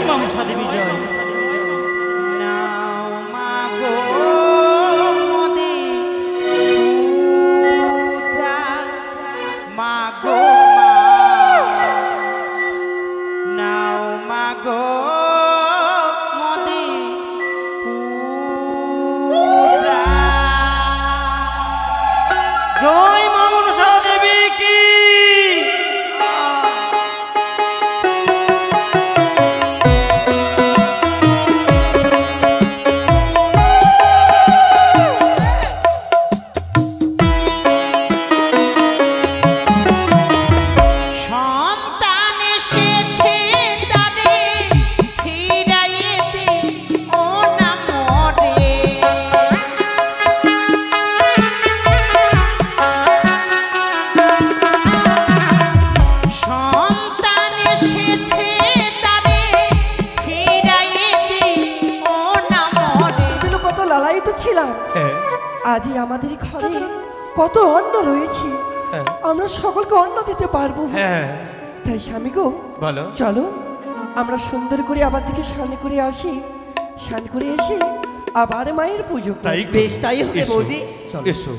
মা মনসা দেবী জয়। নাও মা গো মোদি পূজা, মা গো মা নাও মা গো মোদি পূজা। জয় মা মনসা দেবী কি। সন্তান এসেছে তারে ফিরাইতে ও না মরে, সন্তান এসেছে তারে ফিরাইতে ও না মরে। এগুলো কত লালায়িত ছিলাম, আজই আমাদের ঘরে কত অন্ন রয়েছে, আমরা সকলকে অন্ন দিতে পারবো। তাই স্বামী গো বলো। চলো আমরা সুন্দর করে আবার থেকে স্নান করে আসি, স্নান করে এসে আবার মায়ের পুজো করি। তাই বেশ তাই হবে এসো, বৌদি, চলো। এসো।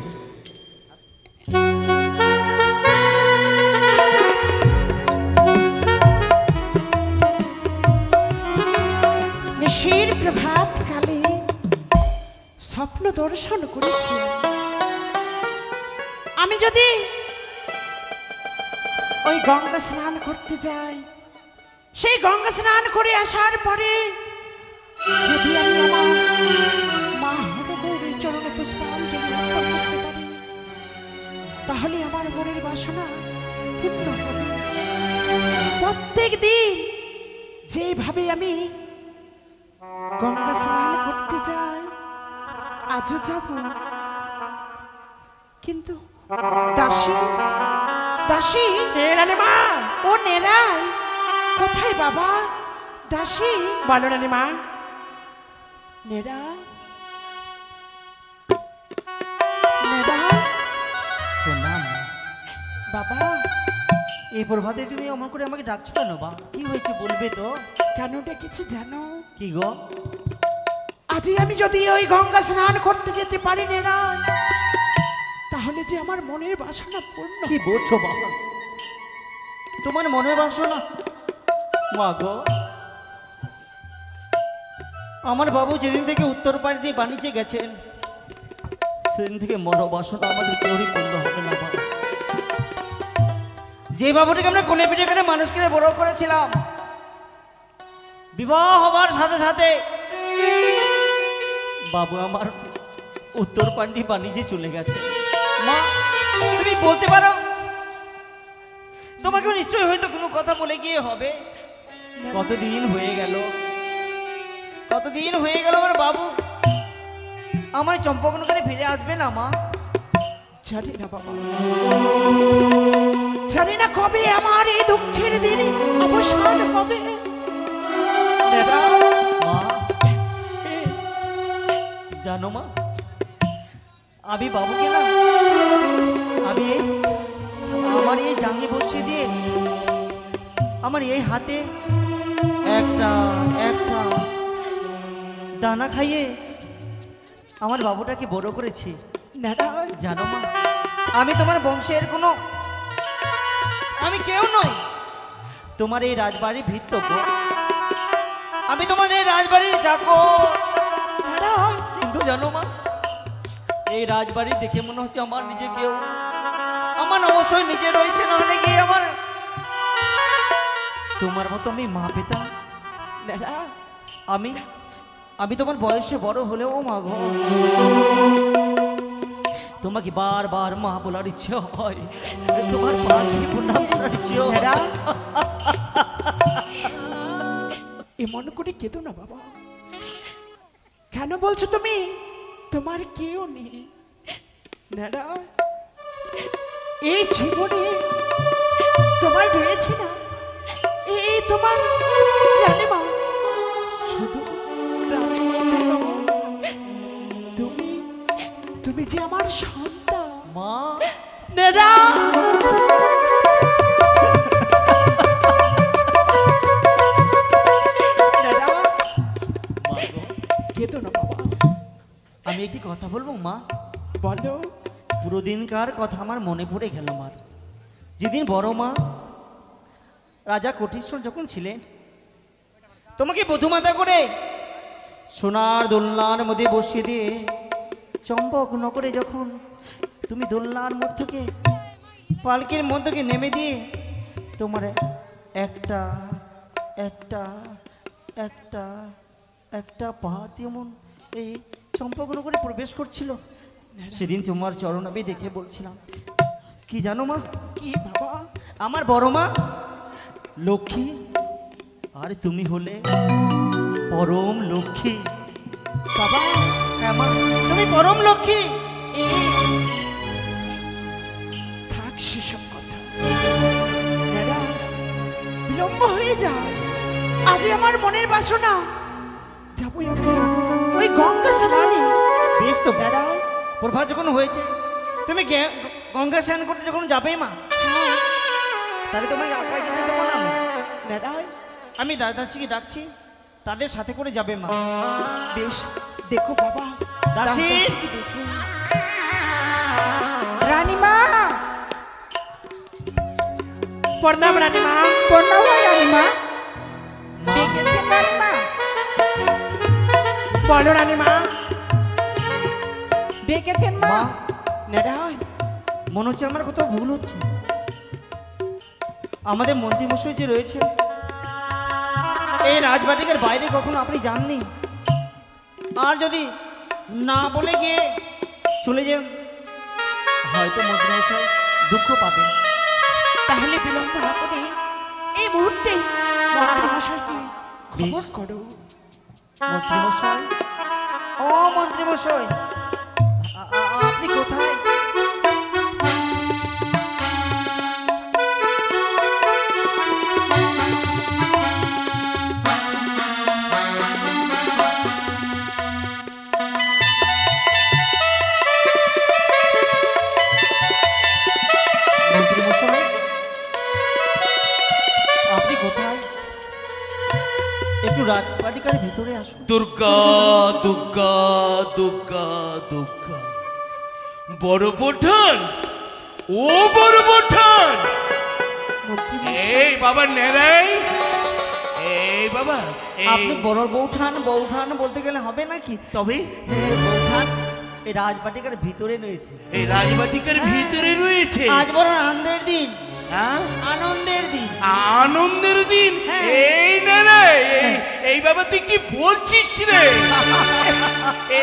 নিশির প্রভাত কালে স্বপ্ন দর্শন করেছি আমি, যদি ওই গঙ্গা স্নান করতে যাই, সেই গঙ্গা স্নান করে আসার পরে যদি আমি আমার মা হরগৌরীর চরণে পুষ্পাঞ্জলি অর্পণ করতে পারি, তাহলে আমার মনের বাসনা পূর্ণ হবে। প্রত্যেক দিন যেভাবে আমি গঙ্গা স্নান করতে যাই, আজও যাব। কিন্তু দাসী দাসী রানীমা, ও নেরাই কোথায় বাবা? দাসী বলো রানীমা। নেরাই নেরাই প্রণাম। বাবা, এই প্রভাতে তুমি অমন করে আমাকে ডাকছো কেন বা? কি হয়েছে বলবে তো? কেন ডেকেছি জানো? কি গো? আজই আমি যদি ওই গঙ্গা স্নান করতে যেতে পারি নেরাই, তাহলে যে আমার মনের বাসনা পূর্ণ। কি বলছো বাবা? তোমার মনে বাসনা? মা গো, আমার বাবু যেদিন থেকে উত্তর পাড়ি বাণিজ্যে গেছেন, সেদিন থেকে মনোবাসনা আমাদের কেউই পূর্ণ হবে না বাবা। যে বাবুটিকে আমরা কোনে পিঠে করে মানুষ করে বড় করেছিলাম, বিবাহ হবার সাথে সাথে বাবু আমার উত্তর পান্ডি বাণিজ্যে চলে গেছে। মা, তুমি বলতে পারো, তোমাকে নিশ্চয়ই হয়তো কোনো কথা বলে গিয়ে হবে। কতদিন হয়ে গেল, কতদিন হয়ে গেল আমার বাবু আমার চম্পকন করে ফিরে আসবে না মা? জানি না বাবা, জানি না কবে আমার এই দুঃখের দিন অবসান হবে। মা, জানো মা, আমি বাবুকে না, আমি আমার এই জাঙ্গি বসিয়ে দিয়ে আমার এই হাতে একটা একটা দানা খাইয়ে আমার বাবুটাকে বড় করেছি। জানো মা, আমি তোমার বংশের কোনো, আমি কেউ নই, তোমার এই রাজবাড়ির ভিত্তক, আমি তোমার এই রাজবাড়ির চাকর। কিন্তু জানো মা, এই রাজবাড়ি দেখে মনে হচ্ছে আমার নিজে কেউ, আমার অবশ্যই নিজে রয়েছে, নাহলে গিয়ে আমার তোমার মতো আমি মা পেতাম। আমি আমি তোমার বয়সে বড় হলেও মা গো, তোমাকে বারবার মা বলার ইচ্ছে হয়, তোমার পাশে প্রণাম করার ইচ্ছে হয়। এমন করে কেঁদো না বাবা। কেন বলছো তুমি তোমার কেউ নেই? নেড়া, এই জীবনে তোমার রয়েছে না এই তোমার রানীমা, শুধু রানীমা কেন, তুমি তুমি যে আমার সন্তান মা। নেড়া, একটি কথা বলবো মা? বলো। পুরো দিনকার কথা আমার মনে পড়ে গেল আমার। যেদিন বড় মা রাজা কোটেশ্বর যখন ছিলেন, তোমাকে বধূমাতা করে সোনার দোলনার মধ্যে বসিয়ে দিয়ে চম্পক নগরে যখন তুমি দোলনার মধ্যে পালকির মধ্যে নেমে দিয়ে তোমার একটা একটা একটা একটা পা তেমন এই চম্পকনগরে প্রবেশ করছিল, সেদিন তোমার চরণ আমি দেখে বলছিলাম কি জানো মা? কি বাবা? আমার বড় মা লক্ষ্মী, আর তুমি হলে পরম লক্ষ্মী। বাবা, হ্যাঁ মা, তুমি পরম লক্ষ্মী। থাক সেসব কথা। দাদা, বিলম্ব হয়ে যায়। আজই আমার মনের বাসনা, যাবো আমি ওই গঙ্গা স্নানে। বেশ তো দাদা, প্রভা যখন হয়েছে, তুমি গঙ্গা স্নান করতে যখন যাবে মা, তাহলে তোমাকে একাই যেতে দেবো না। দাদা, আমি দাদাশ্রীকে ডাকছি, তাদের সাথে করে যাবে মা। বেশ, দেখো বাবা, দাসী! দাসীকে দেখো। রানীমা, প্রণাম রানীমা। প্রণাম হয় রানীমা। ডেকেছেন রানীমা? বলো রানীমা। ডেকেছেন মা? মা, নেড়াই, মনে হচ্ছে আমার কোথাও ভুল হচ্ছে। আমাদের মন্ত্রীমশাই যে রয়েছে, এই রাজবাটিকের বাইরে কখনো আপনি যাননি, আর যদি না বলে গিয়ে চলে যান, হয়তো মন্ত্রীমশাই দুঃখ পাবেন। তাহলে বিলম্ব না করে এই মুহূর্তে মন্ত্রীমশাইকে খবর করো। মন্ত্রীমশাই, ও মন্ত্রীমশাই, আপনি কোথায়? মন্ত্রীমশাই, আপনি কোথায়? একটু রাজবাটিকার ভিতরে আসুন। দুর্গা দুর্গা দুর্গা দুর্গা, বড় পঠান, ও বড় পঠান, এই বাবা নেড়াই, এই বাবা, আপনি বড় বৌঠান বলতে গেলে হবে নাকি? তবে বৌঠান এই রাজবাটিকার ভিতরে রয়েছে। এই রাজবাটিকার ভিতরে রয়েছে। আজ বড় আনন্দের দিন, হ্যাঁ, আনন্দের দিন। আনন্দের দিন। হ্যাঁ। এই নেড়াই, এই বাবা তুই কি বলছিস রে?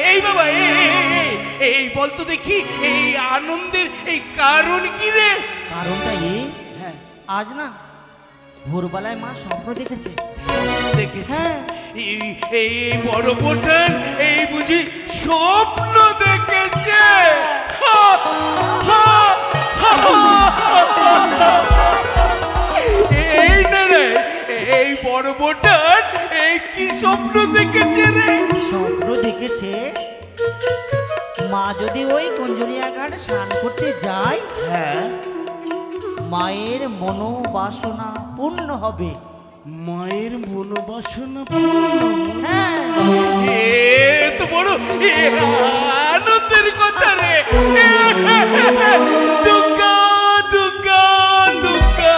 এই বাবা, এই বলতো দেখি, এই আনন্দের এই কারণ কি রে? কারণটা এই, হ্যাঁ, আজ না ভোরবেলায় মা স্বপ্ন দেখেছে। দেখেছি। হ্যাঁ, এই বড় পঠান এই বুঝি স্বপ্ন দেখেছে? এই না রে, এই বড় পঠান এই কি স্বপ্ন দেখেছে রে? স্বপ্ন দেখেছে মা যদি ওই কুঞ্জনিয়া ঘাট স্নান করতে যায়, হ্যাঁ, মায়ের মনোবাসনা পূর্ণ হবে। মায়ের মনোবাসনা। হ্যাঁ, এ তো বড় আনন্দের কথা রে। দুর্গা দুর্গা দুর্গা,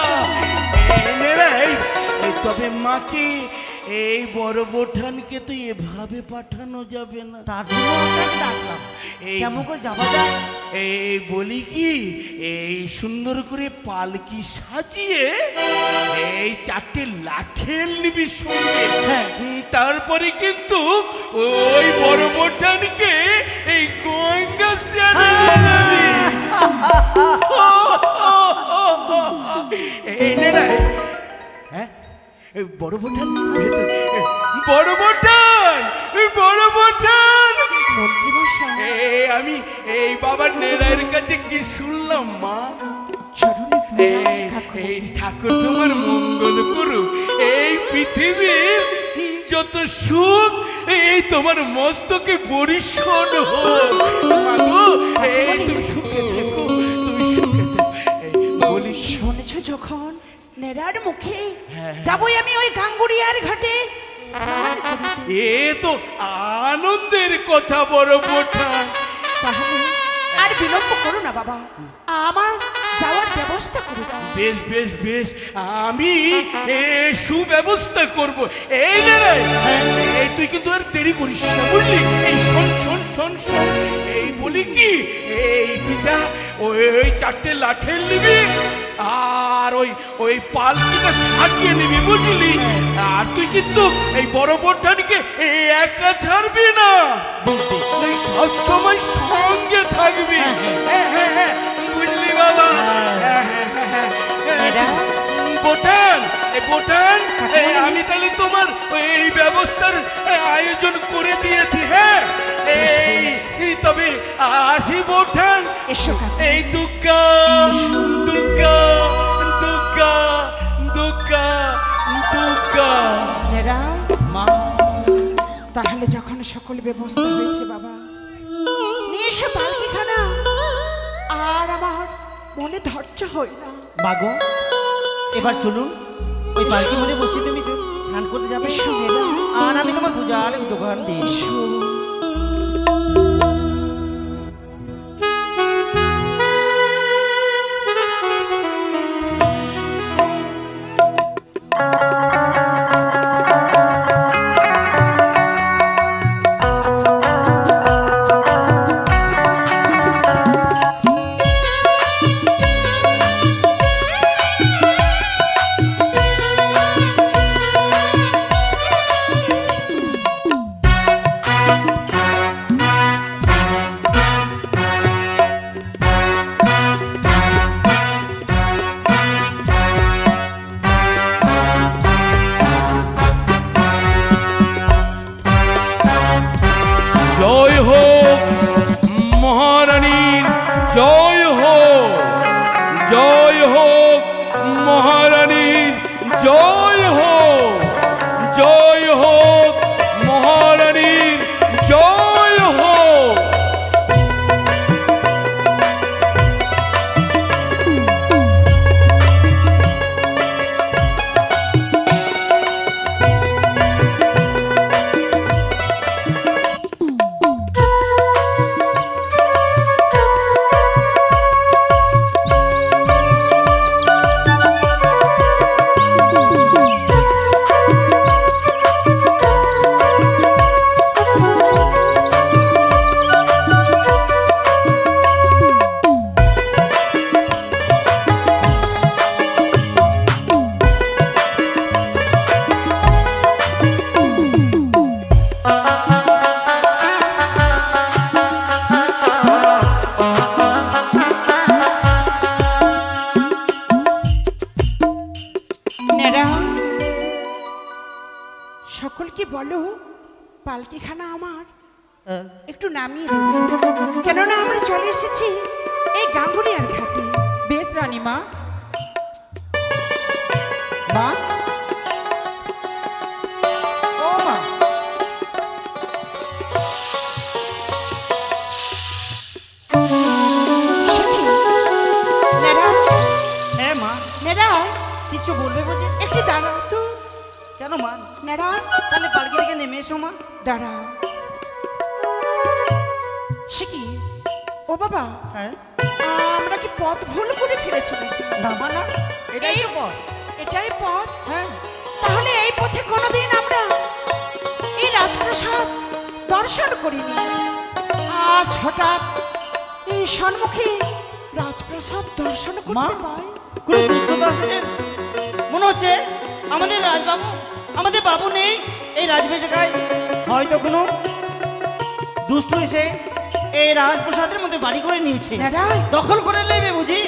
তবে মাকে এই বড় বোঠানকে তো এভাবে পাঠানো যাবে না। তার জন্য আপনাকে ডাকলাম। কেমন করে যাওয়া যায়? এই বলি কি, এই সুন্দর করে পালকি সাজিয়ে এই 4টে লাঠেল নিবি সঙ্গে। হ্যাঁ। তারপরে কিন্তু ওই বড় বোঠানকে এই গঙ্গা স্নানে নিয়ে যাবি। এই নে না, হ্যাঁ, বড় বোঠান, বড় বোঠান, বড় বোঠান। আমি এই বাবার নেড়াইয়ের কাছে কি শুনলাম মা? এই ঠাকুর তোমার মঙ্গল করুক, এই পৃথিবীর যত সুখ এই তোমার মস্তকে পরিশোধ হোক। মাগো, এই তুমি সুখে থেকো, তুমি সুখে থেকো। বলি শুনেছ যখন নেড়ার মুখে যাবই আমি ওই গাঙ্গুরিয়ার ঘাটে স্নান করিতে। এ তো আনন্দের কথা বড় বোঠান। তাহলে আর বিলম্ব করো না বাবা, আমার যাওয়ার ব্যবস্থা করে দাও। বেশ বেশ বেশ, আমি সুব্যবস্থা করব। এই নে রে, এই তুই কিন্তু আর দেরি করিস না বুঝলি। এই শোন শোন শোন শোন, এই বলি কি, এই তুই যা ওই 4টে লাঠের নিবি আর ওই পালকিটা সাজিয়ে নিবি বুঝলি। আর তুই কিন্তু এই বড় বোঠানকে একা ছাড়বি না, তুই সবসময় সঙ্গে থাকবি। হ্যাঁ হ্যাঁ হ্যাঁ, বুঝলি বাবা। বোঠান, বোঠান, আমি তাহলে তোমার এই ব্যবস্থার আয়োজন করে দিয়েছি। হ্যাঁ, এই তবে আসি বোঠান। এই দুর্গা দুর্গা দুর্গা দুর্গা দুর্গা। মা, তাহলে যখন সকল ব্যবস্থা হয়েছে বাবা, নিয়ে এসো পালকিখানা। আর আমার মনে ধৈর্য হয় না। মাগো, এবার চলুন, ওই পার্কের মধ্যে বসে তুমি স্নান করতে যাবে। আর আমি তোমার পূজার দোকান দিয়েছি। জয় হোক মহারানীর, জয় হোক, জয় হোক মহারানীর, জয় হোক, জয় হোক মহারানীর, জয় হোক। সকলকে বলো পালকিখানা আমার একটু নামিয়ে দেবে, কেননা আমরা চলে এসেছি এই গাঙ্গুরিয়ার ঘাটে। বেশ রানীমা। মা, ও মা, হ্যাঁ মা, কিছু বলবে বুঝি? একটু দাঁড়াও তো। কেন মা? নেড়া, তাহলে পালকি থেকে নেমে এসো মা। দাঁড়াও। সে কি ও বাবা, হ্যাঁ, আমরা কি পথ ভুল করে ফেলেছি নাকি? না মা, না, এটাই তো পথ। এটাই পথ? হ্যাঁ। তাহলে এই পথে কোনোদিন আমরা এই রাজপ্রাসাদ দর্শন করিনি। আজ হঠাৎ এই সম্মুখে রাজপ্রাসাদ দর্শন মা, করতে পাই। কোনো দুষ্ট দর্শকের মনে হচ্ছে আমাদের রাজবাবু, আমাদের বাবু নেই এই রাজবাড়িটায়। হয়তো কোনো দুষ্ট এসে এই রাজপ্রাসাদের মধ্যে বাড়ি করে নিয়েছে, দাঁড়াও। দখল করে নেবে বুঝি।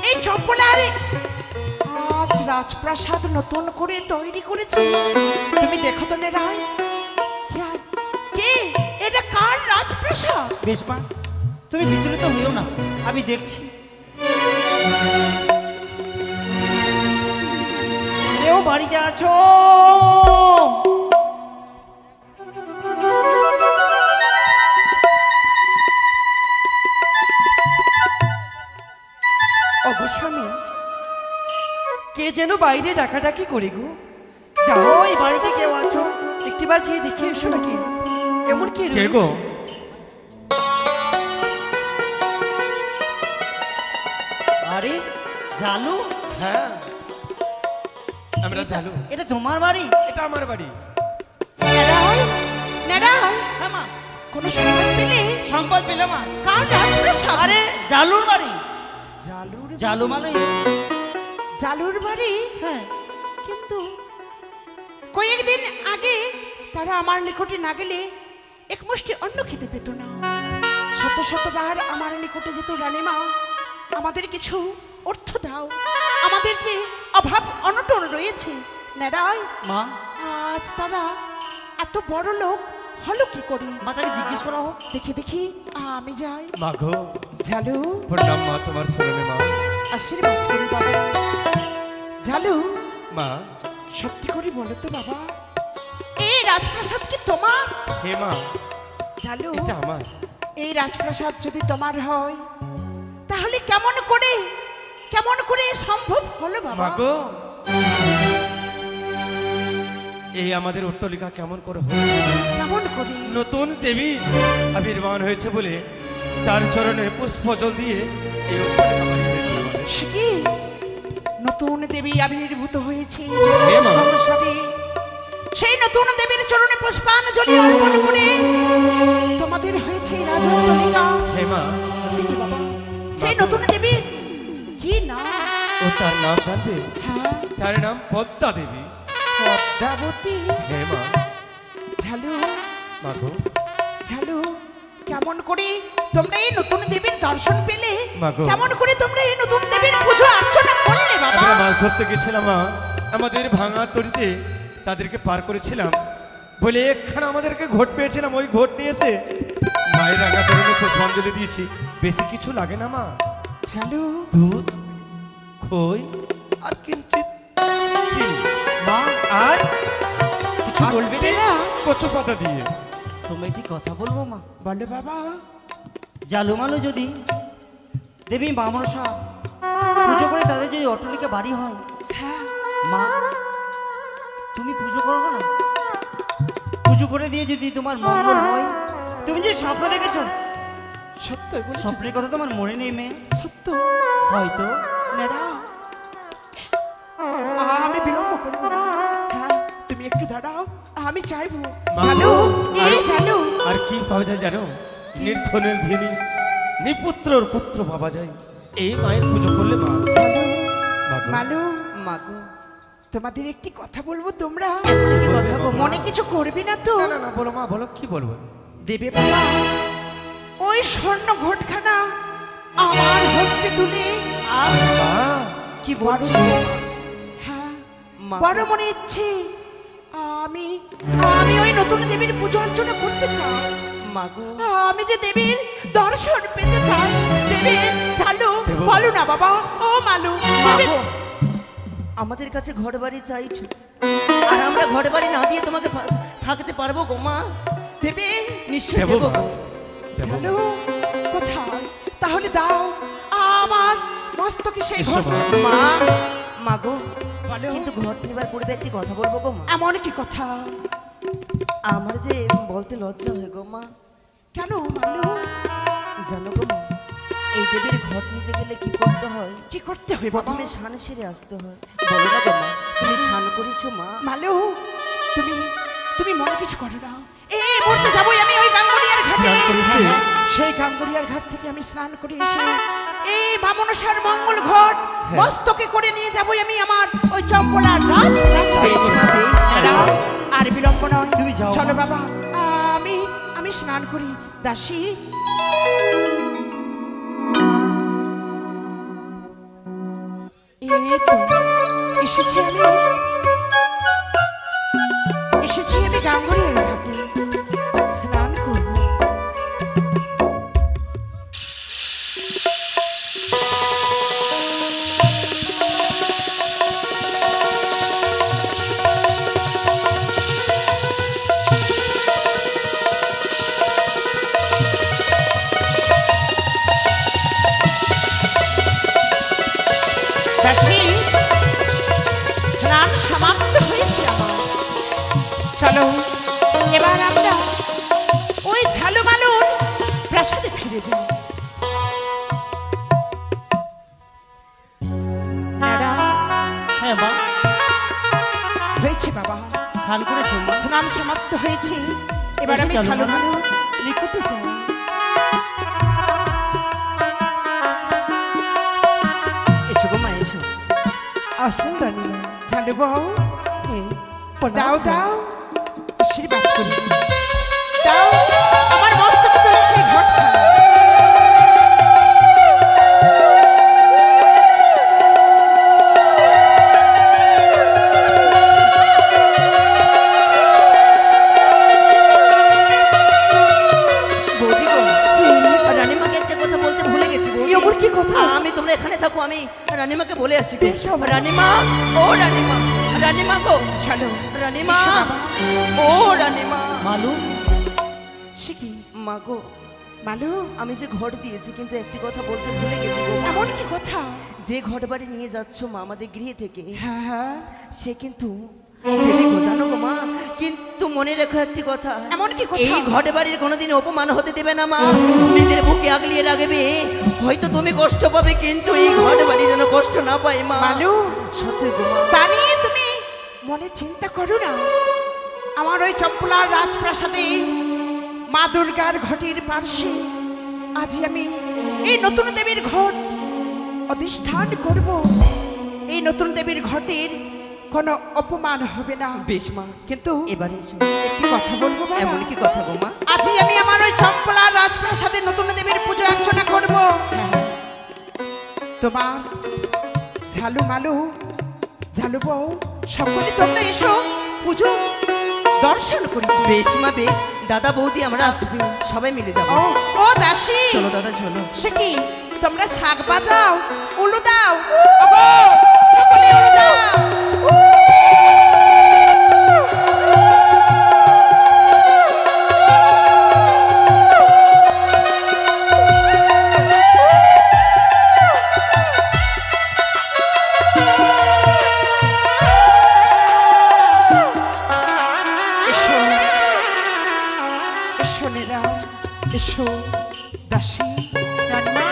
এই চম্পলারে আজ রাজপ্রাসাদ নতুন করে তৈরি করেছে। তুমি দেখো তো নেরাই, কে এটা, কার রাজপ্রাসাদ? বেশ মা, তুমি বিচলিত হইও না, আমি দেখছি। কেউ বাড়িতে আছো? অবশ্যই কে যেন বাইরে ডাকাডাকি করে গো। যাও ওই বাড়িতে কেউ আছো? একটিবার গিয়ে দেখে এসো নাকি এমন কি কে গো? আরে জালু, হ্যাঁ আমরা চালু। এটা তোমার বাড়ি? এটা আমার বাড়ি। নেড়াই নেড়াই হ্যাঁ মা। কোনো সংবাদ পেলে? সংবাদ পেলে মা? কার রাজপ্রাসাদ? আরে জালুর বাড়ি। জালুর জালু মানে? জালুর বাড়ি। হ্যাঁ। কিন্তু কয়েকদিন আগে তারা আমার নিকটে না গেলে এক মুষ্টি অন্ন খেতে পেত না। শত শতবার আমার নিকটে যেত, রানীমা আমাদের কিছু অর্থ দাও, আমাদের যে অভাব অনটন রয়েছে। নেড়াই মা, আজ তারা এত বড় লোক হলো কি করে? মা তাকে জিজ্ঞেস করা হোক। দেখি দেখি আমি যাই। মা গো, ঝালু প্রণাম মা তোমার চরণে মা। আশীর্বাদ করি বাবা। ঝালু মা, সত্যি করে বলো তো বাবা, এই রাজপ্রাসাদ কি তোমার? হে মা, ঝালু এটা আমার। এই রাজপ্রাসাদ যদি তোমার হয় তাহলে কেমন করে সম্ভব হলো মা বাবা? গো, এই আমাদের অট্টালিকা কেমন করে হলো? কেমন করে? নতুন দেবী আবির্ভান হয়েছে বলে তার চরণে পুষ্প জল দিয়ে এই অট্টালিকা বানিয়ে দিয়েছে আমাদের। সে কি নতুন দেবী আবির্ভূত হয়েছে হে মা। সংসারে? সেই নতুন দেবীর চরণে পুষ্পাঞ্জলি অর্পণ করে তোমাদের হয়েছে রাজত্বলিকা। হে মা, সে কি বাবা, সেই নতুন দেবীর কি নাম? ও তার নাম জানবে? হ্যাঁ, তার নাম পদ্মা দেবী। পদ্মাবতী। হে মা, ঝালু মা গো, ঝালু কেমন করে তোমরা এই নতুন দেবীর দর্শন পেলে? মা গো। কেমন করে তোমরা এই নতুন দেবীর পুজো অর্চনা করলে বাবা? আমরা মাছ ধরতে গেছিলাম মা, আমাদের ভাঙা তরিতে তাদেরকে পার করেছিলাম বলে একখানা আমাদেরকে ঘট পেয়েছিলাম, ওই ঘট নিয়েছে মায়ের রাঙা চরণে পুষ্পাঞ্জলি দিয়েছি। বেশি কিছু লাগে না মা, ঝালু দুধ, খই আর কিঞ্চিত চিনি মা, আর কিছু বলবে না? কচু পাতা দিয়ে। তুমি একটি কথা বলবো মা? বলো বাবা। জালু মালু যদি দেবী মা মনসা পুজো করে তাদের যদি অট্টালিকা বাড়ি হয়, হ্যাঁ, মা তুমি পুজো করবো না? পুজো করে দিয়ে যদি তোমার মঙ্গল হয়, তুমি যে স্বপ্ন দেখেছো সত্য বলছো? স্বপ্নের কথা তোমার মনে নেই মেয়ে? সত্য হয়তো নেড়া, আমি বিলম্ব করবো না। হ্যাঁ, তুমি একটু দাঁড়াও, আমি চাইবো। মা, জানো আর- এই জানো আর কি পাওয়া যায় জানো? নির্ধনের ধিনী নিপুত্রর পুত্র পাওয়া যায় এই মায়ের পুজো করলে মা। জানো মা গো, মালু মাগো, তোমাদের একটি কথা বলবো, তোমরা কি কথা গো মা? মনে কিছু করবে না তো? না না না, বলো মা, বলো, কি বলবো? দেবে বাবা ওই স্বর্ণ ঘটখানা আমার হস্তে তুলে মা, কি বড় বলছো? হ্যাঁ, মা। বড় মনে ইচ্ছে আমি আমি ওই নতুন দেবীর পুজো অর্চনা করতে চাই। মাগো, আমি যে দেবীর দর্শন পেতে চাই। দেবী চালু দেবো। বলো না বাবা, ও মালু দেবী, মাগো, আমাদের কাছে ঘর বাড়ি চাইছো, আর আমরা ঘর বাড়ি না দিয়ে তোমাকে থাকতে পারবো গো মা? দেবী নিশ্চয়ই দেবো দেবো মা, গো। দেবো। চালু কোথায়? তাহলে দাও আমার মস্তকে সেই এসো ঘট। মা। মা, মাগো, বলো কিন্তু ঘর নেবার পূর্বে একটি কথা বলবো গো মা। এমন কি কথা? আমার যে বলতে লজ্জা হয় গো মা। কেন মালু? জানো গো মা, এই দেবীর ঘট নিতে গেলে কি করতে হয়? কি করতে হবে বাবা? প্রথমে স্নান সেরে আসতে হয়। বলো না গো মা, তুমি স্নান করেছো মা? মালু তুমি তুমি মনে কিছু করো না। এই মুহূর্তে যাবোই আমি ওই গাঙ্গুরিয়ার ঘাটে। স্নান করেছে? সেই গাঙ্গুরিয়ার ঘাট থেকে আমি স্নান করে এসে এই মা মনসার মঙ্গল ঘট মস্তকে করে নিয়ে যাবোই আমি আমার ওই চম্পলার রাজপ্রাসাদে। বেশ মা, বেশ। দাঁড়াও, আর বিলম্ব নয়, তুমি যাও চলো মা। বাবা, আমি স্নান করি। দাসী এই তো এসেছি আমি গাঙ্গুরিয়ার ঘাটে স্নান করবো। দাসী স্নান সমাপ্ত হয়েছে আমার। চলো এবার আমরা ওই ঝালুমালুর প্রাসাদে ফিরে যাই। ম্যাডাম, হ্যাঁ মা, হয়েছে বাবা, স্নান করেছো মা? স্নান সমাপ্ত হয়েছে। এবার আমি এসো চলো, মা। ঝালুমালুর নিকটে যাই। এসো গো মা, এসো। আসুন রানীমা। ঝালু বউ, দাও দাও, আশীর্বাদ করি দাও, আমার মস্তকে তুলে সেই ঘট বৌদি গো, রানীমাকে একটা কথা বলতে ভুলে গেছি বৌদি। এমন কি কথা? আমি তোমরা এখানে থাকো, আমি রানীমাকে বলে আসি গো। বেশ বাবা। রানীমা, ও রানীমা, রানীমা গো, চলো রানীমা, এসো বাবা। ও রানীমা। মালু, সে কি মা গো, মালু, আমি যে ঘর দিয়েছি কিন্তু একটি কথা বলতে ভুলে গেছি গো। এমন কি কথা? যে ঘর বাড়ি নিয়ে যাচ্ছ মা আমাদের গৃহে থেকে, হ্যাঁ হ্যাঁ, সে কিন্তু দেবী গো, জানো গো মা, কিন্তু মনে রেখো একটি কথা, এমন কি কথা? এই ঘরে বাড়ির কোনোদিন অপমান হতে দেবে না মা। নিজের বুকে আগলিয়ে রাখবে। হয়তো তুমি কষ্ট পাবে কিন্তু এই ঘরে বাড়ি যেন কষ্ট না পায় মা। মালু, সত্যি গো মা। তা নিয়ে তুমি মনে চিন্তা করো না। আমার ওই চম্পলার রাজপ্রাসাদে মা দুর্গার ঘটির পার্শ্বে আজই আমি এই নতুন দেবীর ঘট অধিষ্ঠান করব। এই নতুন দেবীর ঘটের কোনো অপমান হবে না। বেশ মা, কিন্তু এবারে এসো। একটি কথা বলবো বাবা। এমন কি কথা গো মা? আজই আমি আমার ওই চম্পলার রাজপ্রাসাদে নতুন দেবীর পুজো অর্চনা করব। তোমার ঝালু মালু, ঝালু বউ, সকলে তোমরা এসো পুজো দর্শন করি। বেশ মা, বেশ। দাদা বৌদি আমরা আসবি, সবাই মিলে যাবো। ও ও দাসী, চলো দাদা, চলো। সে কি তোমরা শাক বাজাও, উলু দাও, ওগো, সকলে উলু দাও। এসো, এসো নেরা, এসো দাসী, রান্না।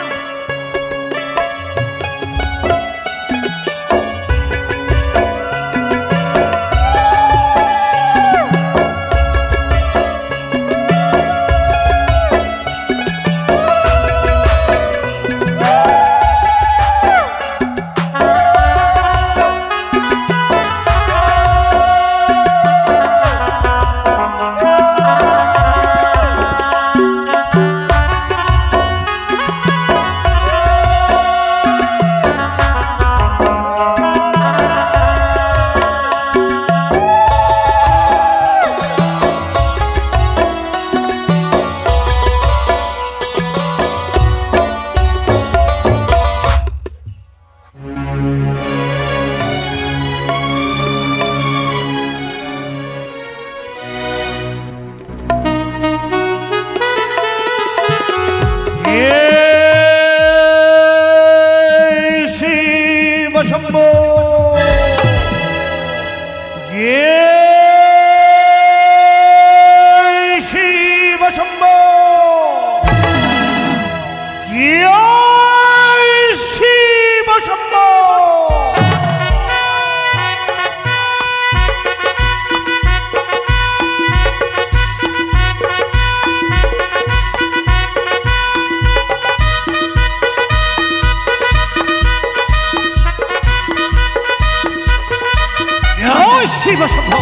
শিব শম্ভ,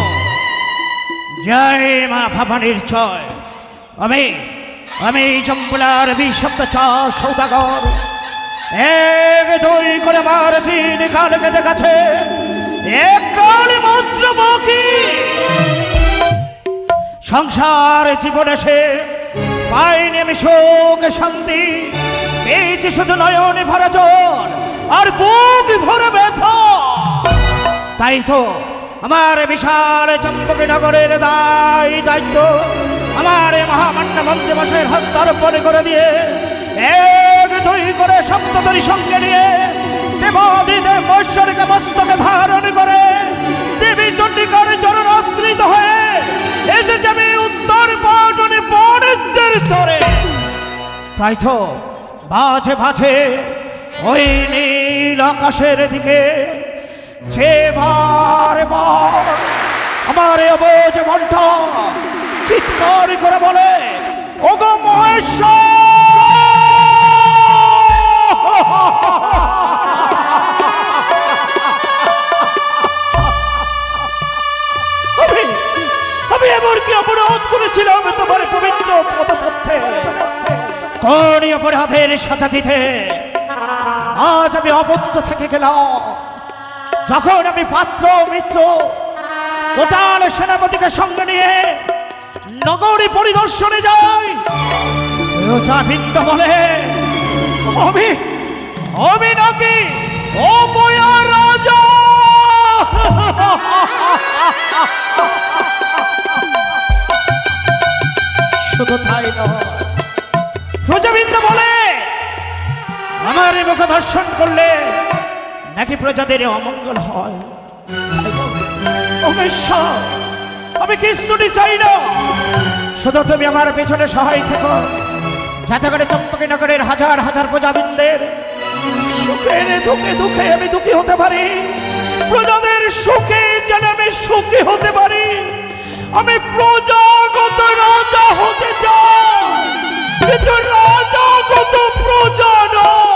জয় মা ভবানীর জয়। আমি চম্পলার বিশব্দ সৌদাগর, এক দুই করে আমার তিন কাল কেটে গেছে, এক কাল মাত্র বাকি। সংসার জীবনে সে পাইনি আমি শোক শান্তি, পেয়েছি শুধু নয়নে ভরা জল আর বুক ভরে ব্যথা। তাই তো আমার বিশাল চম্পকী নগরের দায়িত্ব আমার মহামান্য মন্ত্রী মশাইয়ের হস্তার্পণ করে দিয়ে এক দুই করে সপ্তদরী সঙ্গে নিয়ে দেবাদিদেব ঐশ্বরকে মস্তকে ধারণ করে দেবী চণ্ডিকার চরণ আশ্রিত হয়ে তাই তো বাজে বাজে ওই নীল আকাশের দিকে যে বার বার আমার অবুঝ মনটা চিৎকার করে বলে, ওগো মহেশ্বর! আমি এমন কি অপরাধ করেছিলাম তোমার পবিত্র পদপথে? কোন অপরাধের সাজা দিতে আজ আমি অবদ্ধ থেকে গেলাম? যখন আমি পাত্র মিত্র কোটাল সেনাপতিকে সঙ্গে নিয়ে নগরী পরিদর্শনে যাই, রোজাবিন্দ বলে আমি নাকি অপয়া রাজা। শুধু তাই নয়, প্রজাবিন্দ বলে আমার মুখ দর্শন করলে নাকি প্রজাদের অমঙ্গল হয়। আমি কিছুটি চাই না, শুধু তুমি আমার পেছনে সহায় থেকো, যাতে করে চম্পকী নগরের হাজার হাজার প্রজাবিন্দের সুখের দুঃখে দুঃখে আমি দুঃখী হতে পারি, প্রজাদের সুখে যেন আমি সুখী হতে পারি। আমি প্রজাগত রাজা হতে চাই, কিন্তু রাজাগত প্রজা নয়।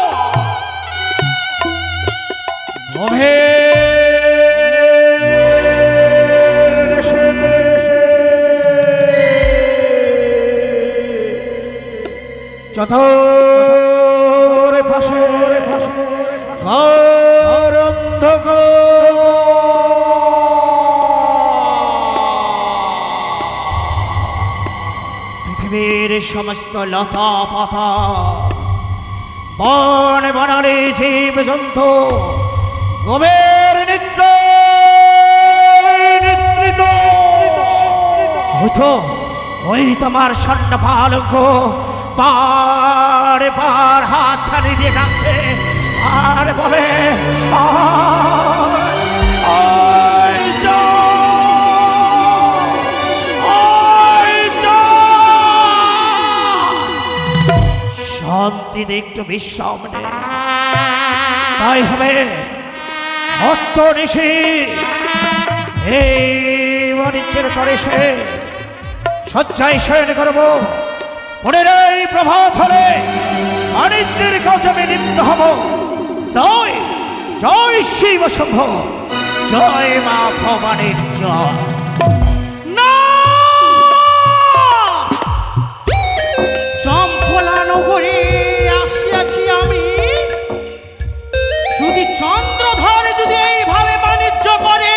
চতুর পাশে পৃথিবীর সমস্ত লতা পাতা, বন বনালী জীব জন্তু গোবের নৃত্য নিদ্রিত হতো। ওই তোমার স্বর্ণ পালঙ্ক বার বার হাত ছাড়ি দিয়ে ডাকছে আর বলে, শান্তিতে একটু বিশ্রাম নে। তাই হবে অর্থনিশি এই বাণিজ্যের তরে সে শয্যায় শয়ন করবো। মনের এই প্রভাত হলে বাণিজ্যের কাজে আমি লিপ্ত হব। জয় জয় শিব শম্ভ, জয় মা ভবানীর জয়। চম্পলা নগরে আসিয়াছি আমি, যদি চন্দ্রধর যদি এইভাবে বাণিজ্য করে,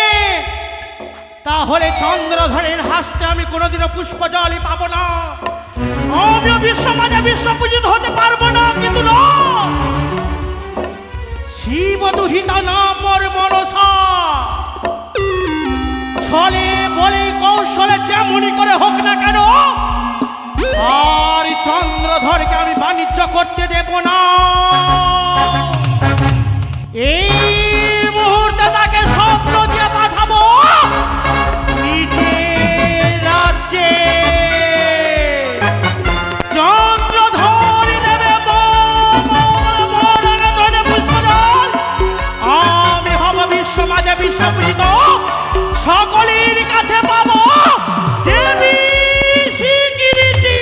তাহলে চন্দ্রধরের হাসতে আমি কোনোদিনও পুষ্পজলই পাবো না। আমিও বিশ্বমাজে বিশ্বপূজিত হতে পারবো না। কিন্তু না, শিব দুহিতা নাম মোর মনসা। ছলে বলে কৌশলে যেমনই করে হোক না কেন, আর চন্দ্রধরকে আমি বাণিজ্য করতে দেব না। এই মুহূর্তে তাকে স্বপ্ন দিয়ে পাঠাবো নিজের রাজ্যে। চন্দ্রধর দেবে পুষ্পজল, আমি হব বিশ্বমাজে বিশ্বপূজিত, সকলের কাছে পাবো দেবী স্বীকৃতি।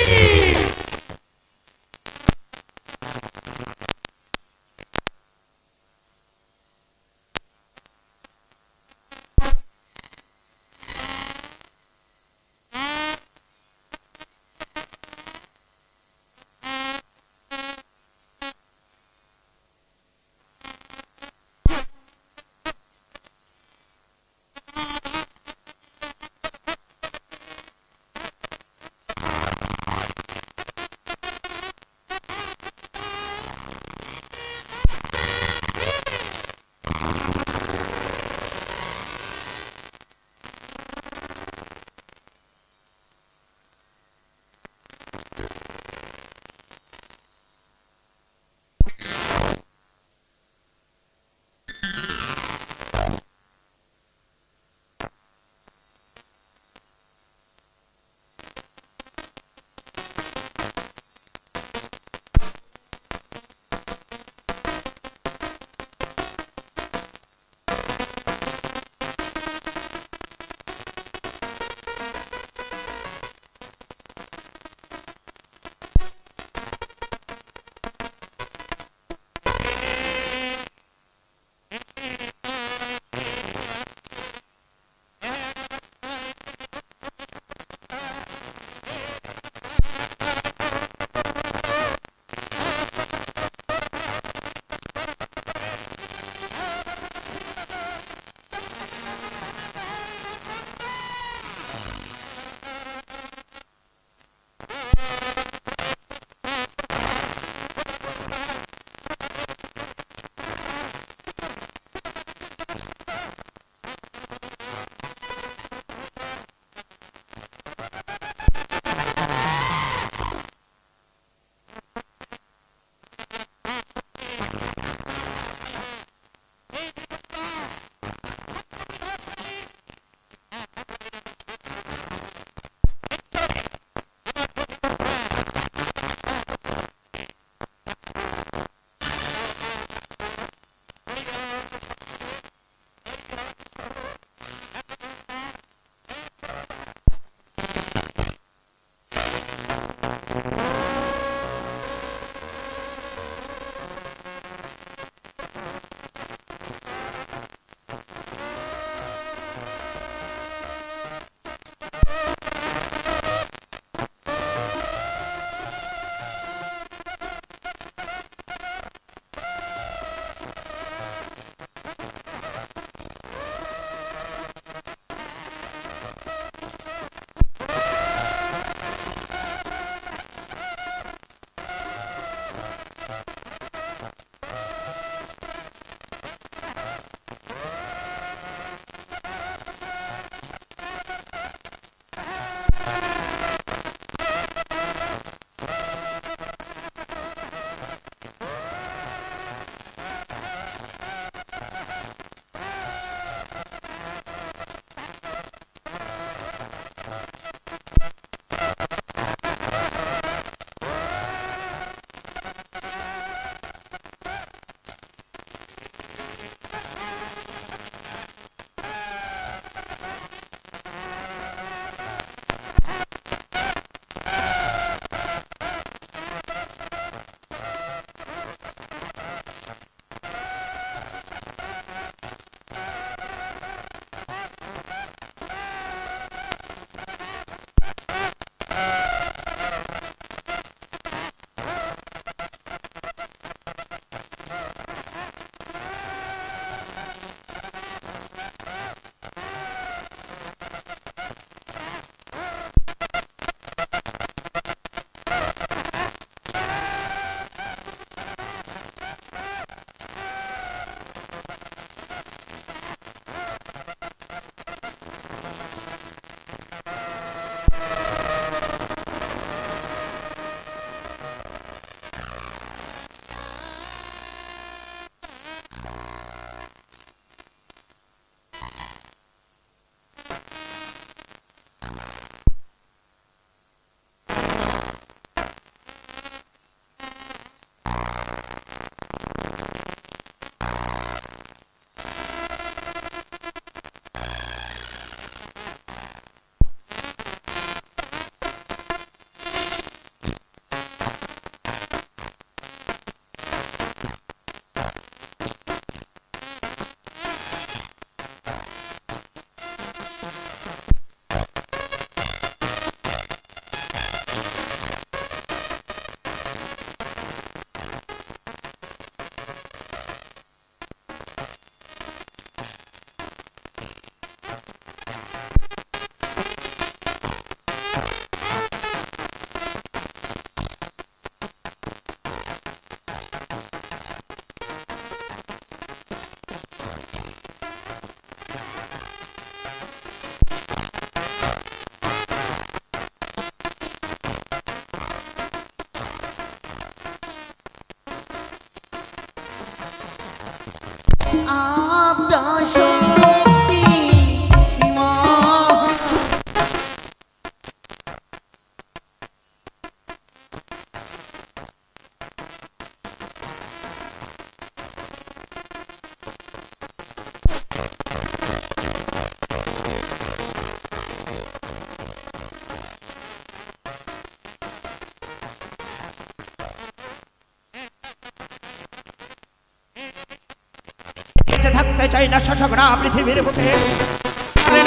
বেঁচে থাকতে চাই না শশকরা পৃথিবীর বুকে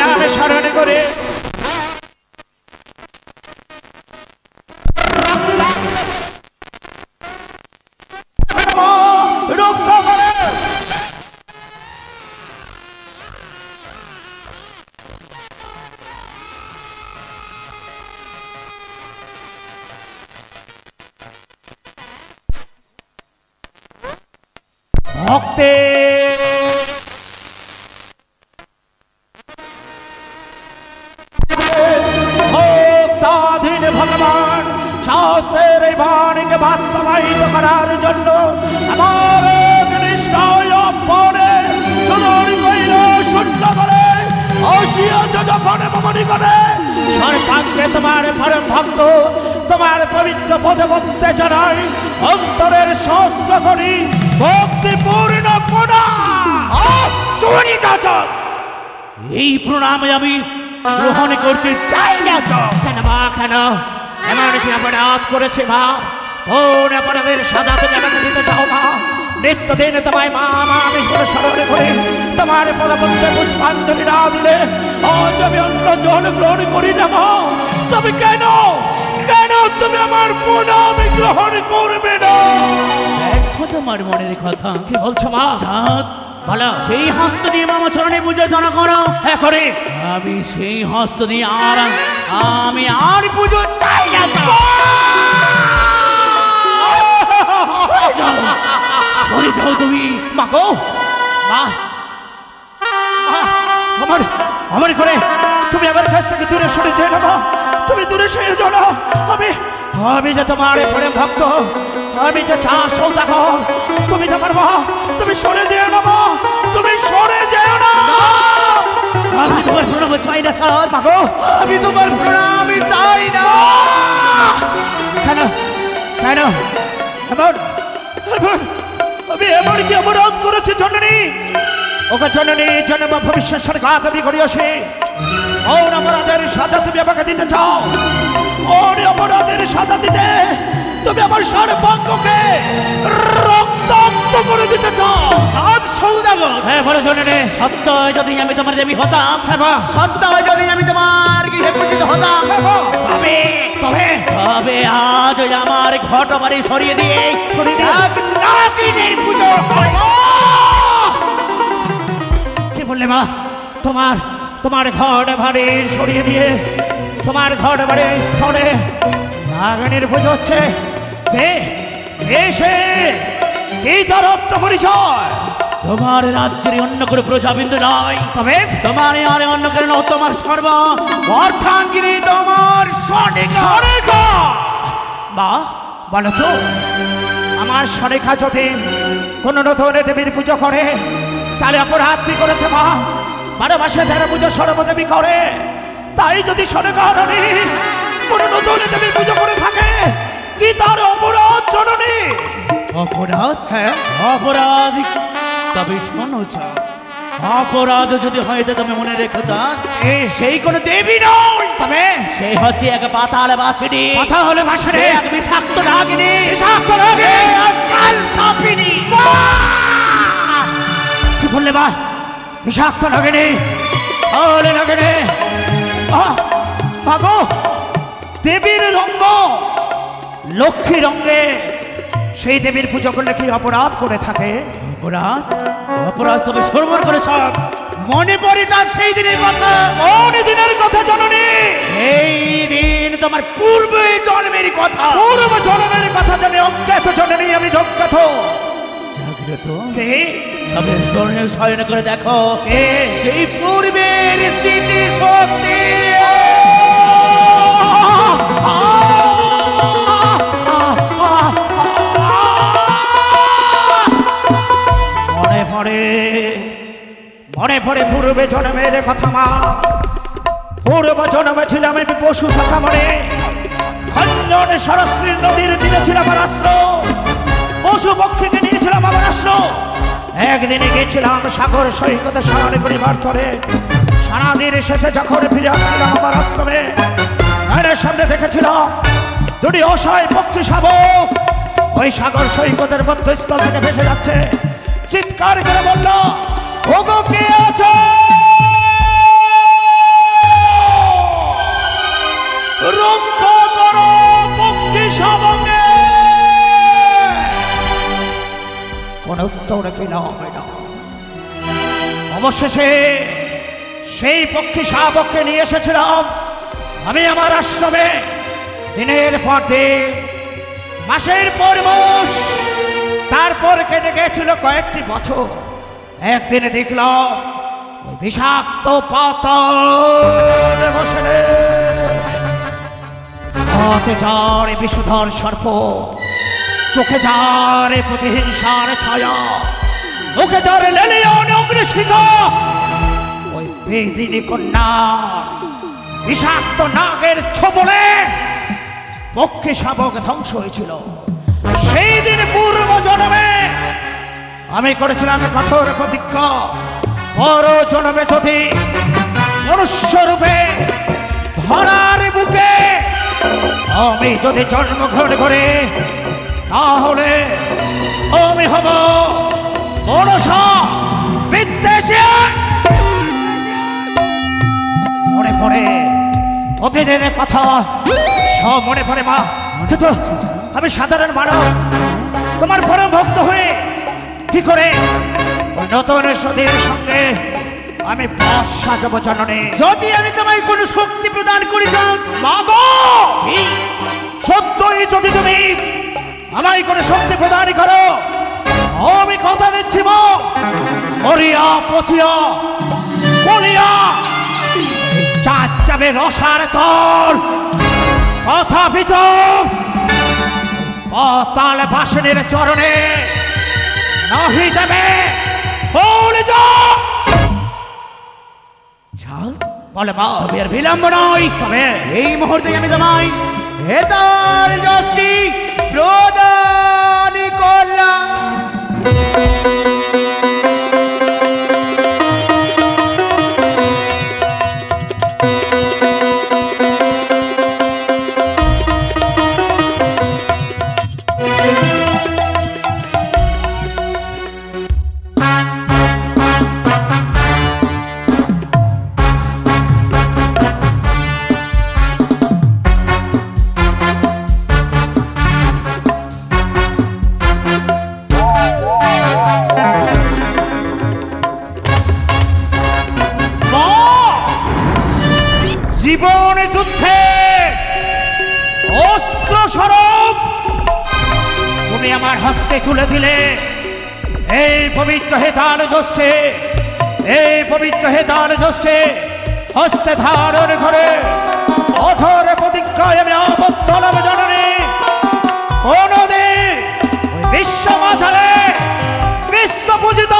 নামে স্মরণ করে রক্ষা করে। ভক্তে ভক্তাধীন ভগবান শাস্ত্রের এই বাণীকে বাস্তবায়িত করার জন্য আমার নিষ্ঠায় অপরে সুদূর কইল শূন্য করে আসিয়াছ যখন মমনি করে সরকারকে তোমার পরম ভক্ত তোমার পবিত্র পদে পড়তে জানাই অন্তরের সহস্র করি ভক্তিপূর্ণ প্রণাম। এই প্রণামে আমি গ্রহণ করতে চাই না। কেন মা, কেন এমন কি অপরাধ করেছে মা? কোন অপরাধের সাজা তুমি আমাকে দিতে চাও মা? নিত্যদিন তোমায় মা মা আমি স্মরণ করে তোমার পদপদ্মে পুষ্পাঞ্জলি না দিলে আজ আমি অন্য জল গ্রহণ করি না মা। তবে কেন কেন তুমি আমার প্রণাম গ্রহণ করবে না? দেখো তোমার মনের কথা। কি বলছো মা? বলো। সেই হস্ত দিয়ে মামা চরণে পুজো জন করো। হ্যাঁ করে। আমি সেই হস্ত দিয়ে আমি আর পুজো চাই না। সরে যাও তুমি। মা গো, মা আমার করে তুমি আমার কাছ থেকে দূরে সরে যেও না মা। তুমি দূরে সরে যাও না। আমি যে তোমার প্রেম ভক্ত, আমি যে চাষ সৌদাগর, তুমি যে আমার মা, তুমি সরে যেও না মা, তুমি সরে যেও না। আমি তোমার প্রণাম চাই না স্যার। মা গো, আমি তোমার প্রণাম চাই না। কেন কেন আমি এমন কি অপরাধ করেছি জননী? ওকে জননী জন্ম ভবিষ্যৎ সরকার তুমি করিয়াছে। কোন অপরাধের সাজা তুমি আমাকে দিতে চাও? কোন অপরাধের সাজা দিতে তুমি আমার সর্বাঙ্গকে রক্তাক্ত করে দিতে চাও? সাত সৌদাগর। হ্যাঁ বলো জননী। সত্য যদি আমি তোমার দেবী হতাম, সত্য যদি আমি তোমার গৃহে পূজিত হতাম, তবে আজ আমার ঘট বাড়ি সরিয়ে দিয়ে নাগিনীর পুজো। কি বললে মা? তোমার ঘট বাড়ি সরিয়ে দিয়ে তোমার ঘট বাড়ির স্থলে নাগিনীর পুজো হচ্ছে? এই তার রক্ত পরিচয়। তোমার রাজ্যের অন্য কোনো প্রজাবিন্দু নয়, তবে তোমার আর অন্য কোনো তোমার সর্ব অর্থাঙ্গিনী তোমার সরেখা। বা বলো তো, আমার সরেখা যদি কোন নতুন দেবীর পুজো করে তাহলে অপরাধ কি করেছে মা? 12 মাসে 13 পুজো সর্বদেবী করে, তাই যদি সরেখা রানী কোন নতুন দেবীর পুজো করে থাকে কি তার অপরাধ জননী? অপরাধ? হ্যাঁ অপরাধ। তবে শোনো চাস, অপরাধ যদি হয় তো তুমি মনে রেখো চান সেই কোন দেবী নয়, তবে সেই হচ্ছে এক পাতাল বাসিনী। কথা হলে বাসিনী এক বিষাক্ত নাগিনী। কি বললে বা? বিষাক্ত নাগিনী। নাগিনী ভাগো দেবীর রঙ্গ লক্ষ্মী রঙ্গে সেই দেবীর পুজো করলে কি অপরাধ করে থাকে? অপরাধ তুমি সরবর করেছ। মনে পড়ে যাক সেই দিনের কথা। কোন দিনের কথা জননী? সেই দিন তোমার পূর্ব জন্মের কথা। পূর্ব জন্মের কথা জানি অজ্ঞাত জননী, আমি অজ্ঞাত। জাগ্রত তবে ধরনের শয়ন করে দেখো সেই পূর্বের স্মৃতি শক্তি মনে পড়ে পূর্বে জন্মের কথা মা। পূর্ব জন্মে ছিলাম আমি পশু শাখা মনে, খঞ্জন সরস্বতী নদীর তীরে ছিলাম আমার আশ্রয়, পশু পক্ষীকে নিয়েছিলাম আমার আশ্রয়। একদিনে গেছিলাম সাগর সৈকতে স্নান করিবার তরে, সারাদিন শেষে যখন ফিরে আসছিলাম আমার আশ্রমে, নয়নের সামনে দেখেছিলাম দুটি অসহায় পক্ষী শাবক ওই সাগর সৈকতের মধ্যস্থল থেকে ভেসে যাচ্ছে। চিৎকার করে বলল, ওগো কে আছো রক্ষা করো পক্ষী শাবককে। কোন উত্তর পেলাম না। অবশেষে সেই পক্ষী শাবককে নিয়ে এসেছিলাম আমি আমার আশ্রমে। দিনের পর দিন, মাসের পর মাস, তারপর কেটে গেছিল কয়েকটি বছর। একদিনে দেখলাম ওই বিষাক্ত পাতালে বসে হাতে যার বিষধর সর্প, চোখে যার প্রতিহিংসার ছায়া, মুখে যার লেলিয়ন অগ্নিশিখা, ওই বেদিনী কন্যা বিষাক্ত নাগের ছোবলে পক্ষী শাবক ধ্বংস হয়েছিল। সেই দিন পূর্ব জন্মে আমি করেছিলাম কঠোর প্রতিজ্ঞা, পর জন্মে যদি মনুষ্য রূপে ধরার বুকে আমি যদি জন্মগ্রহণ করে, তাহলে আমি হব মনসা বিদ্বেষী। মনে পড়ে অতীতের কথা, সব মনে পড়ে মা। কিন্তু আমি সাধারণ মানব, তোমার পরম ভক্ত হয়ে কি করে ওই নতুন সতীর সঙ্গে আমি বাস সাজাবো জননী? যদি আমি তোমায় কোনো শক্তি প্রদান করি মাগো, সত্যই যদি তুমি আমায় কোনো শক্তি প্রদান করো, আমি কথা দিচ্ছি মা, মরিয়া পচিয়া বলিয়া চাঁদ যাবে রসার তর কথা ভিতর পাতাল বাসনের চরণে নাহি দেবে। বলে মা, তবে আর বিলম্ব নয়, তবে এই মুহূর্তে আমি তোমায় হেতাল যষ্টি প্রদান করলাম। জীবনে যুদ্ধে অস্ত্র স্বরূপ তুমি আমার হস্তে তুলে দিলে এই পবিত্র হেতাল জ্যৈষ্ঠে, এই পবিত্র হেতাল জ্যৈষ্ঠে হস্তে ধারণ করে কঠোর প্রতিজ্ঞায় আমি আবদ্ধ হলাম জননী। কোনদিন ওই বিশ্ব মাঝারে বিশ্ব পূজিত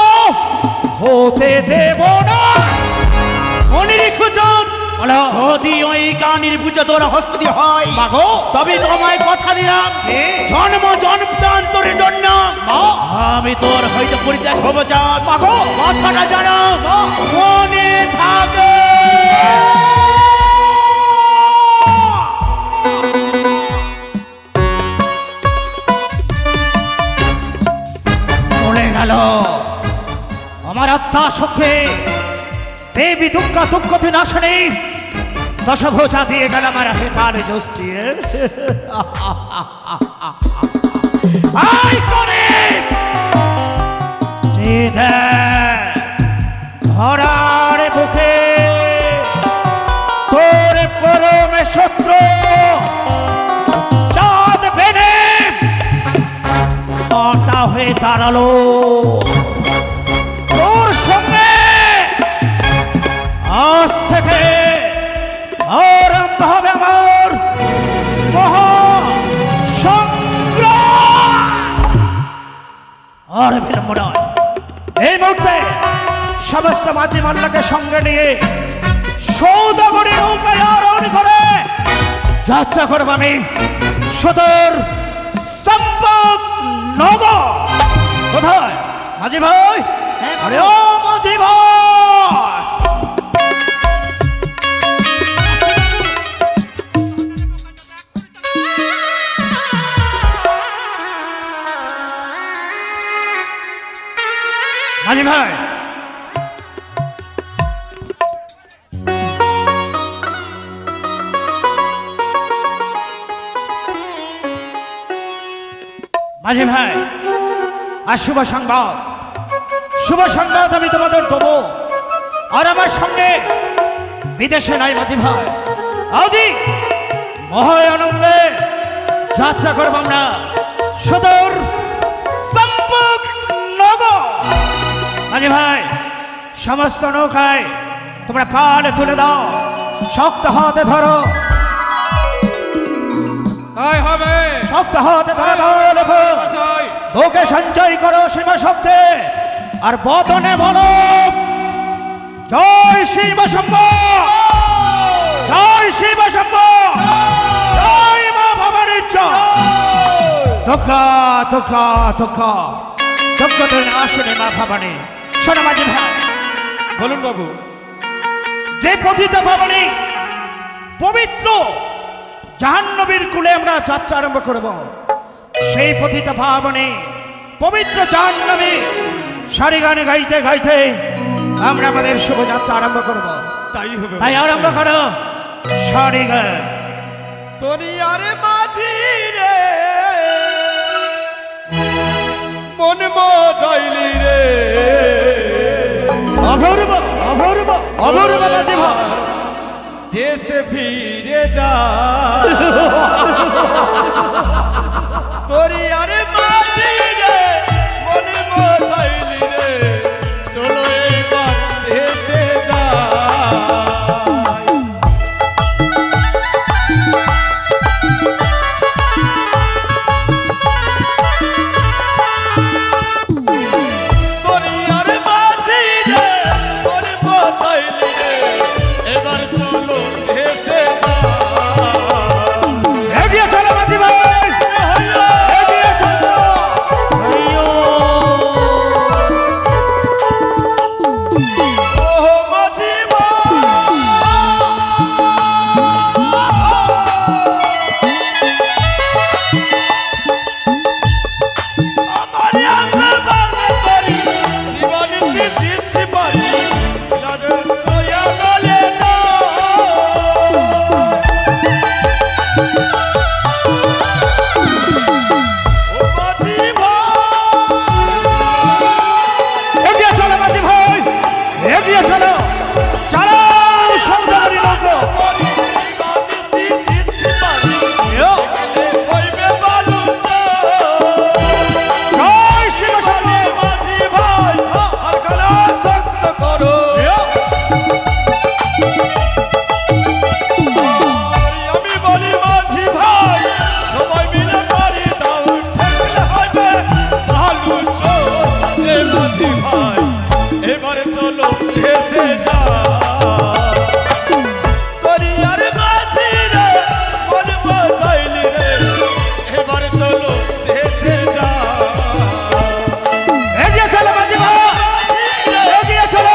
হতে দেব না। মনে রেখুজন, যদি ওই কানির পূজা তোর হস্তি হয় মাগো, তবে তোমায় কথা দিলাম জন্ম জন্মান্তরের জন্য আমি তোর হয়তো পরিত্যাগ হবো। চাঁদ মাগো, কথাটা জানো মনে থাকে। চলে গেল আমার আত্মা শক্তি, দেবী দুর্গা দুর্গতি নাশনী দশভূজা দিয়ে গেল আমার হেতাল জ্যৈষ্ঠী। ধরার বুকে তোর পরমে শত্রু চাঁদ বেনে কাটা হয়ে দাঁড়ালো। তোর সঙ্গে আজ থেকে আরম্ভ হবে আমার মহা সংগ্রাম। আর বিলম্ব নয়, এই মুহূর্তে সমস্ত মাঝি মাল্লাকে সঙ্গে নিয়ে সৌদাগরী নৌকায় আরোহণ করে যাত্রা করব আমি সুদূর সম্পদ নগর। কোথায় মাঝি ভাই? আরে ও মাঝি ভাই, মাঝি ভাই মাঝি ভাই, আর শুভ সংবাদ আমি তোমাদের দেবো। আর আমার সঙ্গে বিদেশে নাই মাঝি ভাই, আজই মহায় আনন্দে যাত্রা করব আমরা সুদূর চম্পক নগর। মাঝি ভাই, সমস্ত নৌকায় তোমরা পালে তুলে দাও, শক্ত হাতে ধরো, তাই হবে। শক্ত হাতে ধরো, বুকে সঞ্চয় করো সীমা শক্তি, আর বদনে বলো জয় শিব শম্ভ, জয় শিব শম্ভ, জয় মা ভবানীর জয়। দুঃখ তুমি আসলে মা ভবানী। শোনো মাঝি ভাই, বলুন বাবু। যে পতিত ভবানী পবিত্র জাহ্নবীর কুলে আমরা যাত্রা আরম্ভ করব, সেই পতিত ভবানী পবিত্র জাহ্নবী সারি গানে গাইতে গাইতে আমরা আমাদের শুভযাত্রা আরম্ভ করব। তাই হবে। তাই আরম্ভ করো সারি গান। তোরি আরে মাঝি রে মন মজাইলি রে, অপূর্ব অপূর্ব অপূর্ব মাঝি ভাই, দেশে ফিরে যা। তোরি আরে মাঝি রে মন মজাইলি রে, চলো এবার দেশে যা। এগিয়ে চলো মাঝি ভাই, এগিয়ে চলো।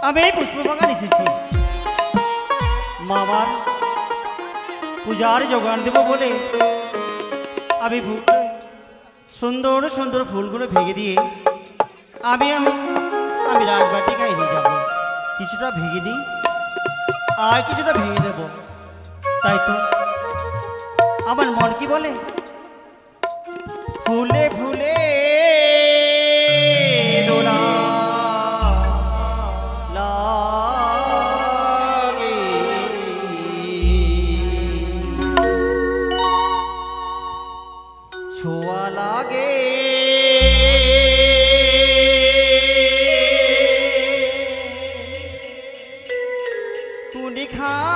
আমি এই পুষ্পবাগান এসেছি মামার পূজার যোগান দেব বলে। আমি সুন্দর সুন্দর ফুলগুলো ভেঙে দিয়ে আমি রাজবাটিকায় নিয়ে যাব, কিছুটা ভেঙে দিই আর কিছুটা ভেঙে দেব। তাই তো আমার মন কি বলে, ফুলে ফুলে দোলা লাগে, ছোঁয়া লাগে খানে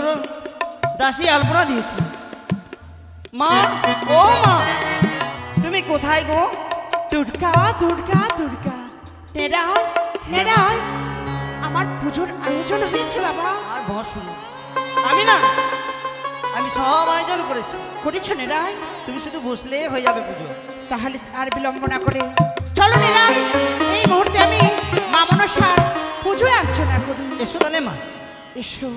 সুন্দর দাসী আলপনা দিয়েছে। মা, ও মা, তুমি কোথায় গো? দুর্গা দুর্গা দুর্গা, নেড়াই নেড়াই, আমার পুজোর আয়োজন হয়েছে বাবা। আর ভর শুনো, আমি না, আমি সব আয়োজন করেছি। করেছো নেড়াই? তুমি শুধু বসলে হয়ে যাবে পুজো। তাহলে আর বিলম্ব না করে চলো নেড়াই, এই মুহূর্তে আমি মা মনসার পুজো অর্চনা করি। এসো তাহলে মা। এসো।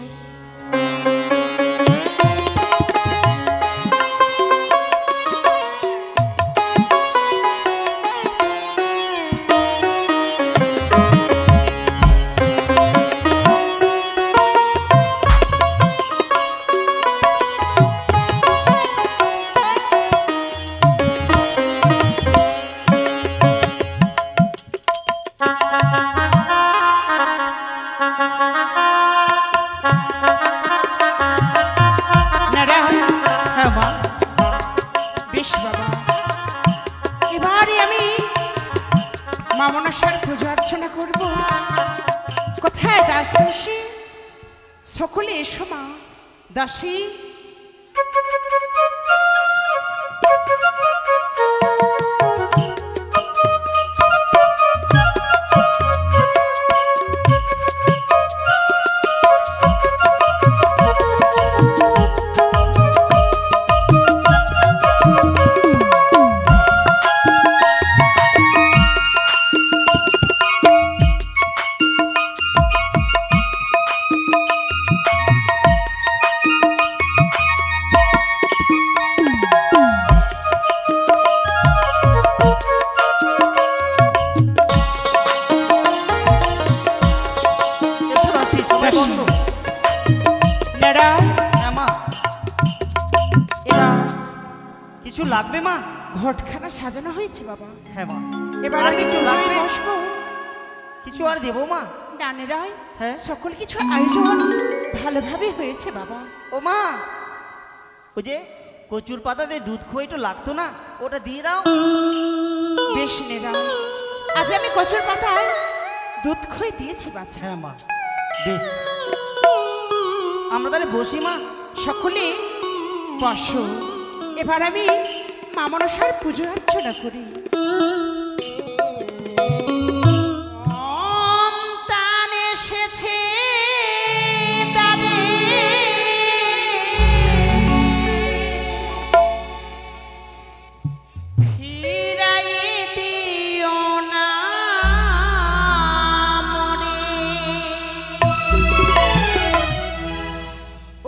হ্যাঁ মা। বেশ বাবা, এবারে আমি মা মনসার পুজো অর্চনা করব। কোথায় দাস দাসী? সকলে এসো মা। দাসী, এসো দাসী, সবাই দাসী। বসো। নেড়া, হ্যাঁ মা। এবার কিছু লাগবে মা? ঘটখানা সাজানো হয়েছে বাবা। হ্যাঁ মা। এবার আর আমি কিছু চুলায় লাগবে? বসবো। কিছু আর দেবো মা? ডানেরাই, হ্যাঁ? সকল কিছু আয়োজন ভালোভাবে হয়েছে বাবা। ও মা, ওই যে কচুর পাতাতে দুধ খই তো লাগতো না, ওটা দিয়ে দাও। বেশ নেড়া, আজ আমি কচুর পাতায় দুধ খই দিয়েছি বাছা। হ্যাঁ মা, বেশ। আমরা তাহলে বসি মা। সকলে বসো। এবার আমি মা মনসার পুজো অর্চনা করি। সন্তান এসেছে দ্বারে, ফিরাইয়ে দিও না মরে।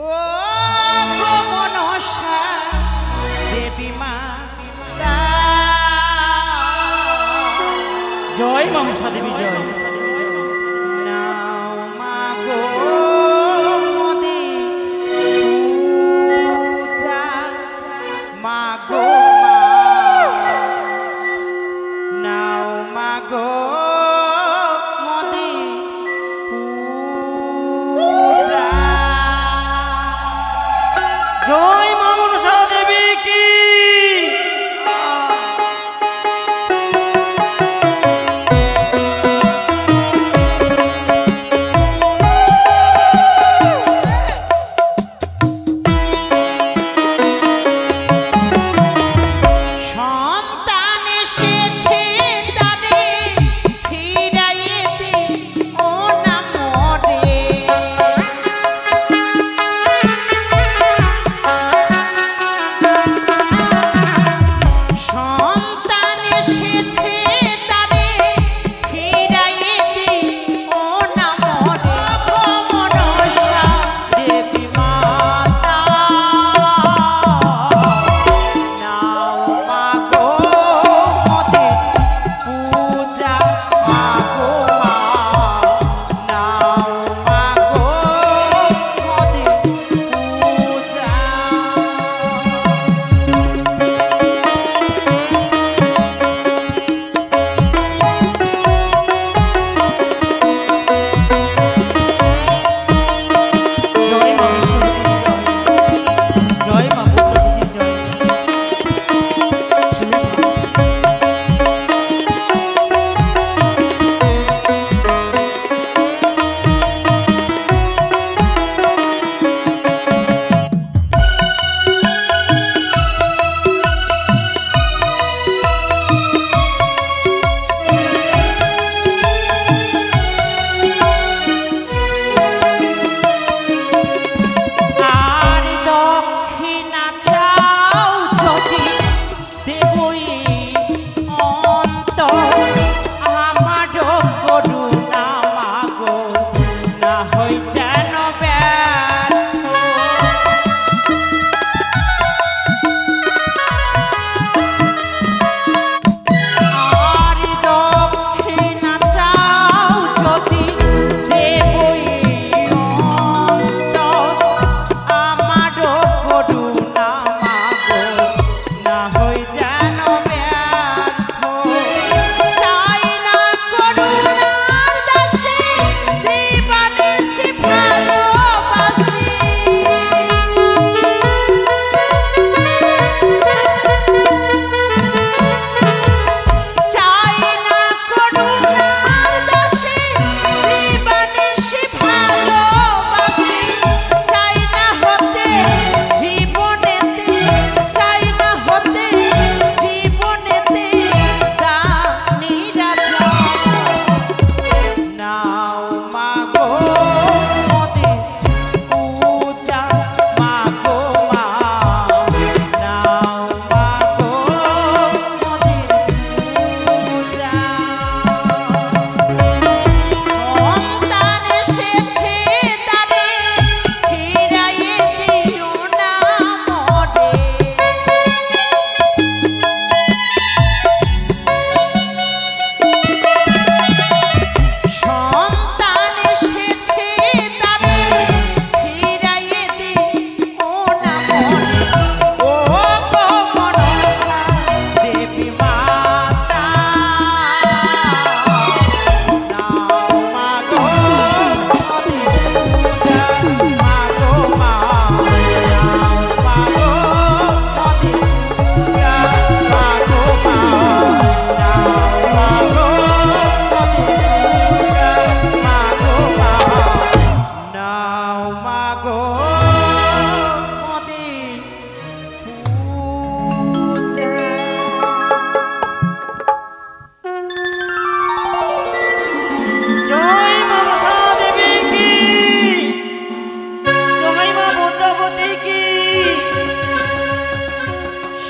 ও গো মনসা দেবী মা, জয় মনসা দেবী জয়। নাও মা গো মোদি পূজা, মা গো মা, নাও মা গো মোদি পূজা। জয় মা মনসা দেবী কি।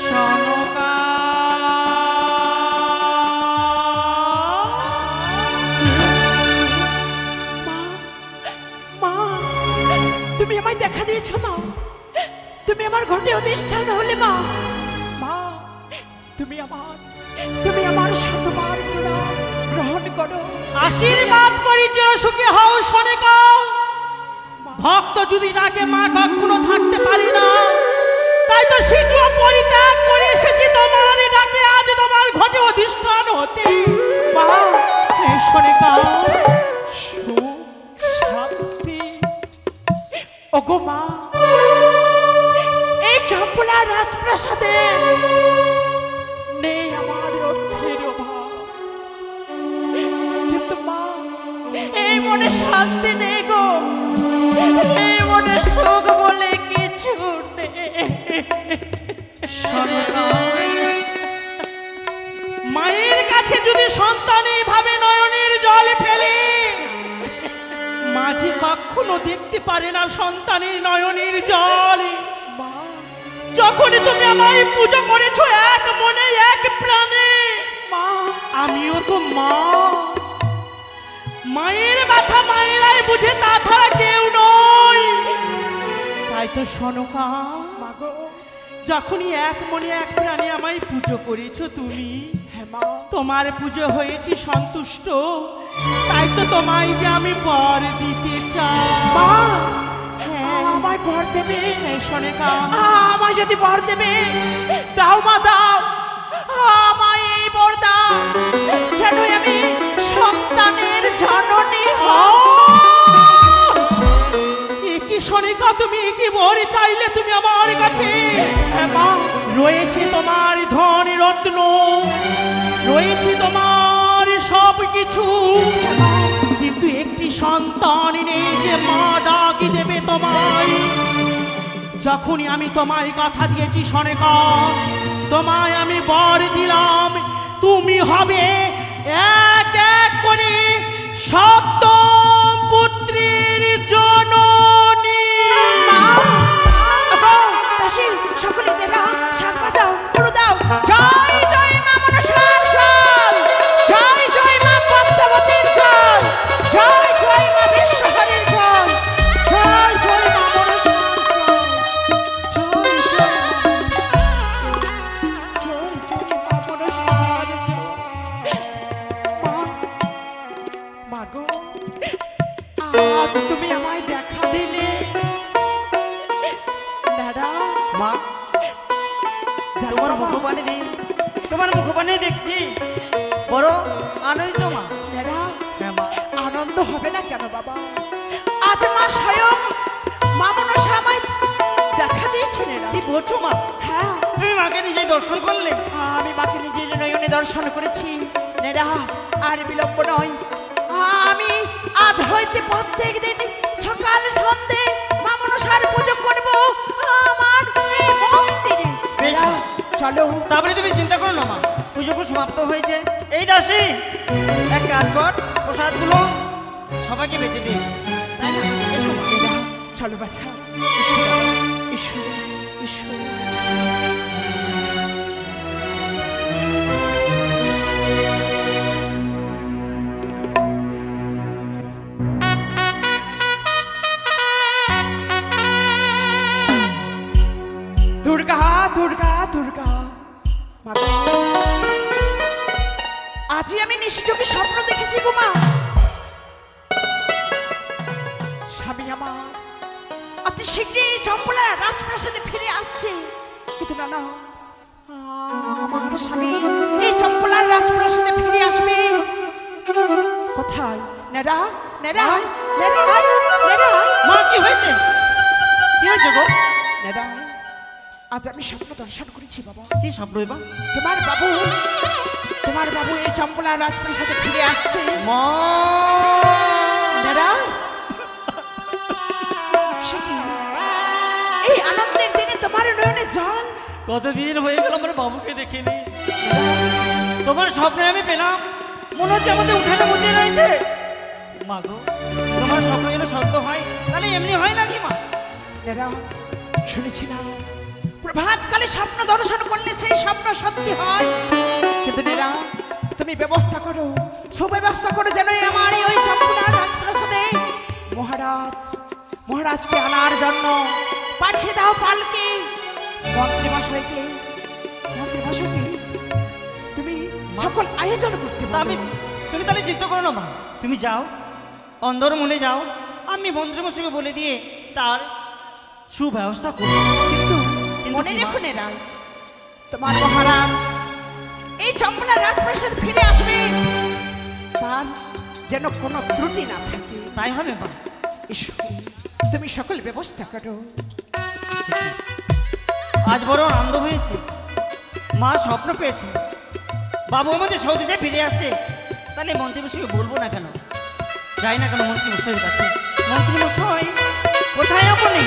সনকা। মা, তুমি আমায় দেখা দিয়েছো মা, তুমি আমার ঘটে অধিষ্ঠান হলে মা। মা, তুমি আমার শতবার প্রণাম গ্রহণ করো। আশীর্বাদ করি চির সুখী হও সনেকা। ভক্ত যদি ডাকে মা কখনো থাকতে পারি না, তাই তো সিজু পরিত্যাগ করে এসেছি তোমার ডাকে আজ তোমার ঘটে অধিষ্ঠান হতে। মা, হে সনেকা, সুখ শান্তি। ওগো মা, এই চম্পলা রাজপ্রাসাদে নেই আমার অর্থের অভাব, কিন্তু মা এই মনে শান্তি নেই গো, এই মনে সুখ বলে কিছু নেই। সনেকা, মায়ের কাছে যদি সন্তান এইভাবে নয়নের জল ফেলে, মাঝে কখনো দেখতে পারে না সন্তানের নয়নের জল। যখন তুমি আমায় পুজো করেছো এক মনে এক প্রাণে, মা, আমিও তো মা। মায়ের ব্যথা মায়েরাই বুঝে, তাছাড়া কেউ নয়। তাই তো সনকা, মাগো, যখনই এক মনে এক প্রাণে আমায় পুজো করেছো তুমি, হ্যাঁ মা, তোমার পুজো হয়েছি সন্তুষ্ট। তাই তো তোমায় যে আমি বর দিতে চাই। মা, হ্যাঁ, আমায় বর দেবে? হ্যাঁ সনেকা, আমায় যদি বর দেবে, দাও মা দাও, আমায় এই বর দাও, যেন আমি সন্তানের জননী হই। কি সনিকা, তুমি কি বড় চাইলে তুমি আমার কাছে? হ্যাঁ মা, রয়েছে তোমার ধন রত্ন, রয়েছে তোমার সব কিছু, কিন্তু একটি সন্তান নেই যে মা ডাকি দেবে তোমায়। যখনই আমি তোমায় কথা দিয়েছি সনেকা, তোমায় আমি বর দিলাম, তুমি হবে এক এক করে সপ্তম পুত্রের জননী। দাসী সকলে নেরা শাক বাজাও, পুরো দাও, জয় জয় মা মনসার জল, জয় জয় মা পদ্মাবতীর জল, জয় জয় মা বিশ্বহরের জল, জয় জয় মা মনসার জল, জয় জয় মা মনসার জল। মা গো, আজ তুমি আমায় দেখা দিলে। দাদা, মা, তোমার মুখপানে দেখছি বড় আনন্দিত মা। দাদা, হ্যাঁ মা, আনন্দ হবে না কেন বাবা? আজ মা স্বয়ং মা মনসা আমায় দেখা দিয়েছিলেন। কি বলছো মা? হ্যাঁ, তুমি মাকে নিজে দর্শন করলে? আমি মাকে নিজের নয়নে দর্শন করেছি। নেডা, আর বিলম্ব নয়, আমি আজ হইতে প্রত্যেক দিন সকাল সন্ধে মা মনসার পুজো করব আমার এই মন্দিরে। বেশ মা। চলো। তারপরে তুমি চিন্তা করো না মা, পুজো সমাপ্ত হয়েছে। এই দাসী, এক কাজ কর, প্রসাদগুলো সবাইকে বেঁচে দিন, তাই না? এসো মা। নেডা, চলো বাছা, এসো বাবা, এসো, এসো। দুর্গা দুর্গা দুর্গা, আজই আমি নিশ্চয়ই স্বপ্ন দেখেছি গো মা। স্বামী আমার অতি শীঘ্রই চম্পলা রাজপ্রাসাদে ফিরে আসছে, কিন্তু না না, আমার স্বামী এই চম্পলার রাজপ্রাসাদে ফিরে আসবে কোথায়? নেড়া নেড়া নেড়া নেড়া। মা, কি হয়েছে? কি হয়েছে গো? নেড়া, আজ আমি স্বপ্ন দর্শন করেছি বাবা। কি স্বপ্ন এবার? তোমার বাবু এই চম্পলা রাজপ্রাসাদে ফিরে আসছে। মা, নেড়া, সে কি এই আনন্দের দিনে তোমার নয়নে জল? কতদিন হয়ে গেল আমার বাবুকে দেখিনি। তোমার স্বপ্নে আমি পেলাম, মনে হচ্ছে আমাদের উঠানের মধ্যে রয়েছে। মা গো, তোমার স্বপ্ন যেন সত্য হয়, তাহলে এমনি হয় নাকি মা? এরা শুনেছিলাম প্রভাতকালে স্বপ্ন দর্শন করলে সেই স্বপ্ন সত্যি হয়, কিন্তু নেরা তুমি ব্যবস্থা করো, সুব্যবস্থা করো যেন আমার এই ওই চম্পলার রাজপ্রাসাদে মহারাজকে আনার জন্য পাঠিয়ে দাও পালকি। মন্ত্রীমশাইকে তুমি সকল আয়োজন করতে তা পারবে। তুমি তাহলে চিন্তা করো না মা, তুমি যাও অন্দর মনে যাও, আমি মন্ত্রীমশাইকে বলে দিয়ে তার সুব্যবস্থা করব। কিন্তু কিন্তু মনে কি মা? রেখো নেরা, তোমার মহারাজ এই চম্পলার রাজপ্রাসাদ ফিরে আসবে, তার যেন কোনো ত্রুটি না থাকে। তাই হবে মা। এসো, তুমি সকল ব্যবস্থা করো। আজ বড় আনন্দ হয়েছে, মা স্বপ্ন পেয়েছে বাবু আমাদের সৌদেশে ফিরে আসছে, তাহলে মন্ত্রীমশাইকে বলবো না কেন, যাই না কেন মন্ত্রীমশাইয়ের কাছে। মন্ত্রীমশাই কোথায় আপনি?